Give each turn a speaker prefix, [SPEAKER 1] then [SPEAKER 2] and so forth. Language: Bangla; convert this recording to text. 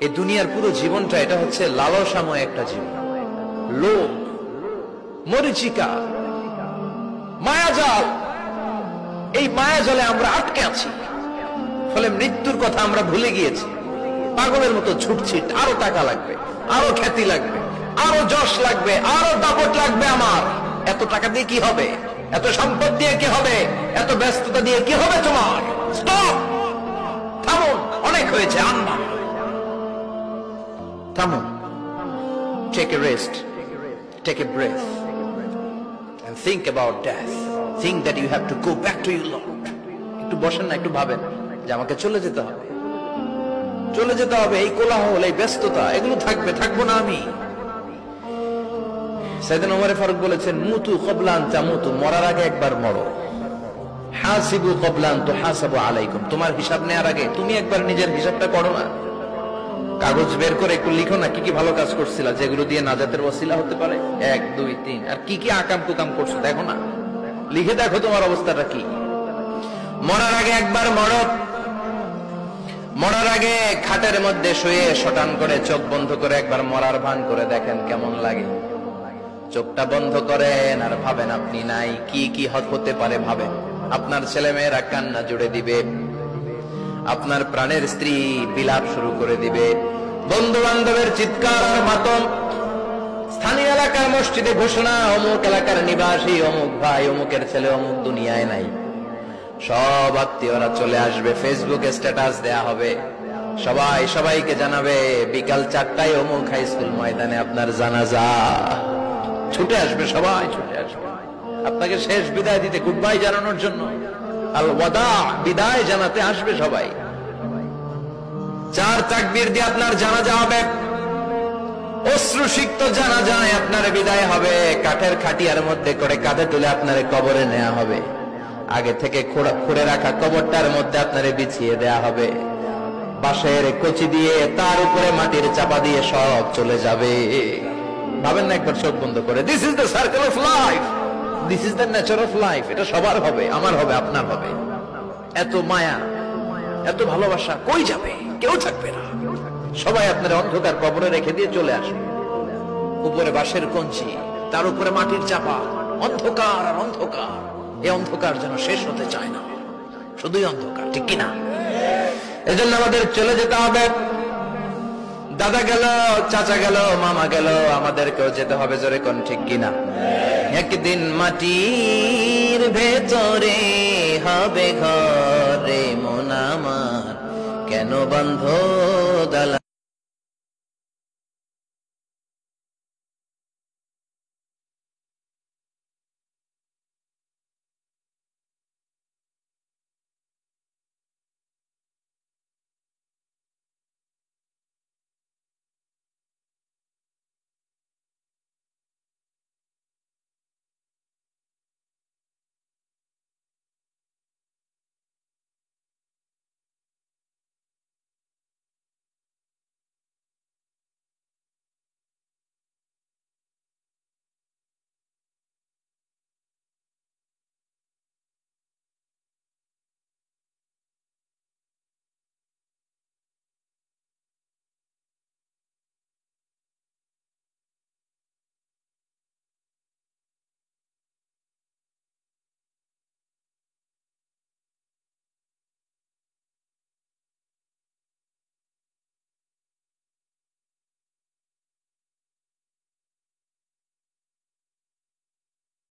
[SPEAKER 1] এই দুনিয়ার পুরো জীবনটা এটা হচ্ছে লালসাময় একটা জীবন, লোভ, মরিচিকা, মায়াজাল। এই মায়াজালে আমরা আটকে আছি, ফলে মৃত্যুর কথা আমরা ভুলে গিয়েছি। পাগলের মতো ছুটছি, আরো টাকা লাগবে, আরো খ্যাতি লাগবে, আরো যশ লাগবে, আরো দাপট লাগবে। আমার এত টাকা দিয়ে কি হবে? এত সম্পদ দিয়ে কি হবে? এত ব্যস্ততা দিয়ে কি হবে তোমার? স্টপ, থামুন, অনেক হয়েছে, আন্না, থামুন। Take a rest, take a breath, and think about death. Think that you have to go back to your Lord. একটু বসেন না, একটু ভাবেন যে আমাকে চলে যেতে হবে, চলে যেতে হবে। এই কোলাহল, এই ব্যস্ততা, এগুলো থাকবে, থাকবো না আমি। সাইয়েদনা ওমর ফারুক বলেছেন, মুতু ক্বাবলা আন তামুতু, মরার আগে একবার মরো। হাসিবু ক্বাবলা আন তুহাসাবু আলাইকুম, তোমার হিসাব নেওয়ার আগে তুমি একবার নিজের হিসাবটা করো না। কাগজ বের করে একটু লিখো না, কি কি ভালো কাজ করছিলা, যেগুলো দিয়ে নাজাতের ওসিলা হতে পারে। 1 2 3, আর কি কি আকাম কুকাম করছো দেখো না, লিখে দেখো তোমার অবস্থাটা কি। মরার আগে একবার মরো। মরার আগে খাটের মধ্যে শুয়ে শটান করে চোখ বন্ধ করে একবার মরার ভান করে দেখেন কেমন লাগে। চোখটা বন্ধ করেন আর ভাবেন আপনি নাই, কি কি হতে পারে ভাবেন। আপনার ছেলে মেয়েরা কান্না জুড়ে দিবে, আপনার প্রাণের স্ত্রী বিলাপ শুরু করে দিবে, বন্ধু বান্ধবের চিৎকার আর মাতম, স্থানীয় এলাকার মসজিদে ঘোষণা, অমুক এলাকার নিবাসী অমুক ভাই অমুকের ছেলে অমুক দুনিয়ায় নাই। সব আত্মীয়রা চলে আসবে, ফেসবুকে স্ট্যাটাস দেয়া হবে, সবাই সবাইকে জানাবে বিকাল 4টায় অমুক হাই স্কুল ময়দানে আপনার জানাজা। ছুটে আসবে, সবাই ছুটে আসবে আপনাকে শেষ বিদায় দিতে, গুড বাই জানানোর জন্য, আল ওয়াদা, বিদায় জানাতে আসবে সবাই। 4 তাকবীর দিয়ে আপনার জানাজা হবে, অশ্রুসিক্ত জানাজায় আপনার বিদায় হবে। কাঠের খাটিয়ার মধ্যে করে কাঁধে তুলে আপনার কবরে নেওয়া হবে, আগে থেকে খুঁড়ে রাখা কবরটার মধ্যে আপনারে বিছিয়ে দেয়া হবে, বাঁশের কচি দিয়ে তার উপরে মাটির চাপা দিয়ে সব চলে যাবে। ভাবেন না একবার চোখ বন্ধ করে, this is the circle of life, this is the nature of life. এটা সবার হবে, আমার হবে, আপনার হবে। এত মায়া, এত ভালোবাসা কই যাবে? কেউ থাকবে না, সবাই আপনার অন্ধকার কবরে রেখে দিয়ে চলে আসবে। উপরে বাঁশের কঞ্চি, তার উপরে মাটির চাপা, অন্ধকার আর অন্ধকার। এই অন্ধকার যেন শেষ হতে চায় না, শুধুই অন্ধকার, ঠিক কিনা? এজন্য আমাদের চলে যেতে হবে। দাদা গেল, চাচা গেল, মামা গেল, আমাদেরকেও যেতে হবে, জোরে কোন ঠিক কিনা? একদিন মাটির ভেতরে হবে ঘরে মন আমার, কেন বন্ধ দালা।